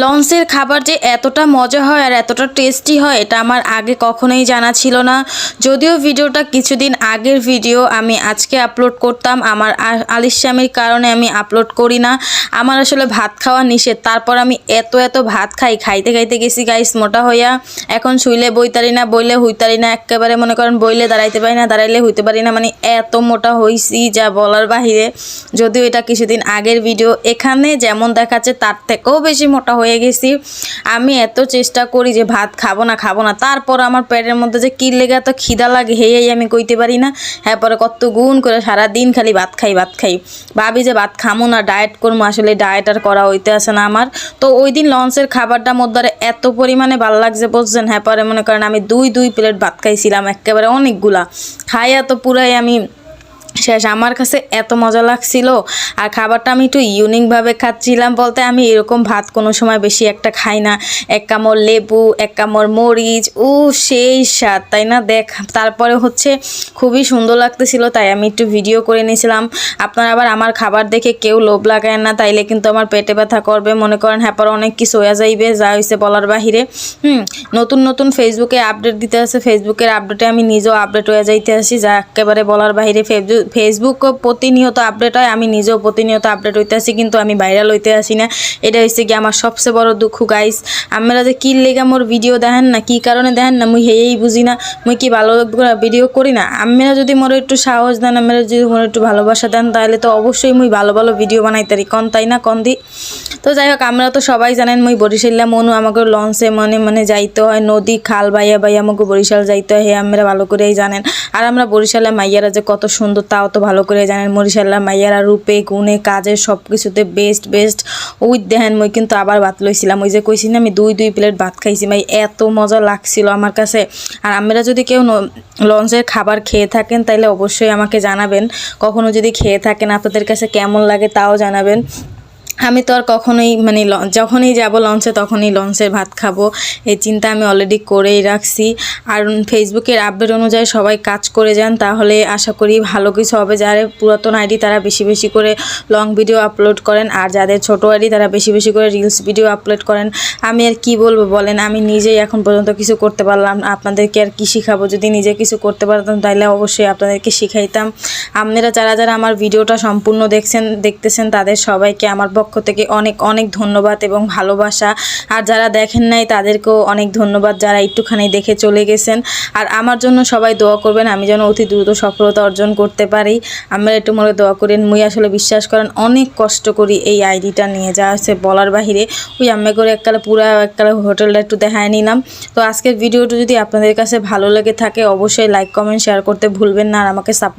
লঞ্চের খাবার যে এতটা মজা হয় আর এতটা টেস্টি হয় এটা আমার আগে কখনোই জানা ছিল না। যদিও ভিডিওটা কিছুদিন আগের ভিডিও, আমি আজকে আপলোড করতাম, আমার আলিস্যামির কারণে আমি আপলোড করি না। আমার আসলে ভাত খাওয়া নিষেধ, তারপর আমি এত ভাত খাইতে খাইতে গেছি গাইস মোটা হইয়া। এখন শুইলে বইতারি না, বইলে হইতারি না, একেবারে মনে করেন বইলে দাঁড়াইতে পারি না, দাঁড়াইলে হইতে পারি না, মানে এত মোটা হইছি যা বলার বাহিরে। যদিও এটা কিছুদিন আগের ভিডিও, এখানে যেমন দেখাচ্ছে তার থেকেও বেশি মোটা হয়ে গেছি। আমি এত চেষ্টা করি যে ভাত খাবো না, তারপর আমার পেটের মধ্যে যে কি লেগে এত খিদা লাগে হেই আমি কইতে পারি না। হ্যাঁ, পরে কত গুণ করে সারাদিন খালি ভাত খাই ভাবি যে ভাত খামো না, ডায়েট করবো, আসলে ডায়েট আর করা হইতে আসে না আমার। তো ওই দিন লঞ্চের খাবারটা মধ্যে এত পরিমাণে ভালো লাগছে বলছেন। হ্যাঁ, পরে মনে করেন আমি দুই প্লেট ভাত খাইছিলাম, একেবারে অনেকগুলা খাইয়া তো পুরাই আমি শেষ। আমার কাছে এত মজা লাগছিল, আর খাবারটা আমি একটু ইউনিকভাবে খাচ্ছিলাম, বলতে আমি এরকম ভাত কোনো সময় বেশি একটা খাই না। এক কামড় লেবু, এক কামড় মরিচ, সেই স্বাদ, তাই না? তারপরে হচ্ছে খুবই সুন্দর লাগতেছিল, তাই আমি একটু ভিডিও করে নিয়েছিলাম। আপনারা আবার আমার খাবার দেখে কেউ লোভ লাগায় না, তাইলে কিন্তু আমার পেটে ব্যথা করবে, মনে করেন হ্যাঁ পর অনেক কিছু হয়ে যাইবে, যা হয়েছে বলার বাহিরে। নতুন ফেসবুকে আপডেট দিতে আছে, ফেসবুকের আপডেটে আমি নিজেও আপডেট হয়ে যাইতে আসি, যা একেবারে বলার বাহিরে। ফেসবুকও প্রতিনিয়ত আপডেট হয়, আমি নিজেও প্রতিনিয়ত আপডেট হইতে আসি, কিন্তু আমি ভাইরাল হইতে আসি না। এটা হচ্ছে কি আমার সবচেয়ে বড় দুঃখ গাইস। আপনারা যে কি লেগে মোর ভিডিও দেখেন না, কি কারণে দেখেন না, মুই হেই বুঝি না। মুই কি ভালো ভিডিও করি না? আপনারা যদি মোর একটু সাহস দেন, আপনারা যদি মোর একটু ভালোবাসা দেন, তাহলে তো অবশ্যই মুই ভালো ভিডিও বানাইতারি, তাই না কন দি? তো যাই হোক, আমরা তো সবাই জানেন মুই বরিশাল্লা মনু, আমাকে লঞ্চে মানে যাইতে হয়, নদী খাল বাইয়া আমাকে বরিশাল যাইতে হয়, আপনারা ভালো করেই জানেন। আর আমরা বরিশালের মাইয়ারা যে কত সুন্দর তাও তো ভালো করে জানেন। বরিশালের মাইয়ারা রূপে গুণে কাজে সব কিছুতে বেস্ট। ওই দেখেন মুই কিন্তু আবার ভাত লইছিলাম, ওই যে কইছি না আমি দুই প্লেট ভাত খাইছি, ভাই এত মজা লাগছিল আমার কাছে। আর আমরা যদি কেউ লঞ্চের খাবার খেয়ে থাকেন তাইলে অবশ্যই আমাকে জানাবেন, কখনো যদি খেয়ে থাকেন আপনাদের কাছে কেমন লাগে তাও জানাবেন। আমি তো আর কখনোই মানে যখনই যাব লঞ্চে তখনই লঞ্চের ভাত খাবো, এই চিন্তা আমি অলরেডি করেই রাখছি। আর ফেসবুকের আপডেট অনুযায়ী সবাই কাজ করে যান, তাহলে আশা করি ভালো কিছু হবে। যারা পুরাতন আইডি তারা বেশি করে লং ভিডিও আপলোড করেন, আর যাদের ছোটো আইডি তারা বেশি করে রিলস ভিডিও আপলোড করেন। আমি আর কি বলবো বলেন, আমি নিজেই এখন পর্যন্ত কিছু করতে পারলাম, আপনাদেরকে আর কি শিখাবো? যদি নিজে কিছু করতে পারতাম তাহলে অবশ্যই আপনাদেরকে শিখাইতাম। আপনারা যারা আমার ভিডিওটা সম্পূর্ণ দেখতেছেন তাদের সবাইকে আমার পক্ষ থেকে অনেক ধন্যবাদ এবং ভালোবাসা। আর যারা দেখেন নাই তাদেরকেও অনেক ধন্যবাদ, যারা একটুখানি দেখে চলে গেছেন। আর আমার জন্য সবাই দোয়া করবেন, আমি যেন অতি দ্রুত সফলতা অর্জন করতে পারি। আমরা একটু মনে দোয়া করেন। মুই আসলে বিশ্বাস করেন অনেক কষ্ট করি এই আইডিটা নিয়ে, যা আছে বলার বাহিরে। ওই আমি করে এককালে হোটেলটা একটু দেখায় নিলাম। তো আজকের ভিডিওটা যদি আপনাদের কাছে ভালো লেগে থাকে অবশ্যই লাইক কমেন্ট শেয়ার করতে ভুলবেন না, আর আমাকে সাপোর্ট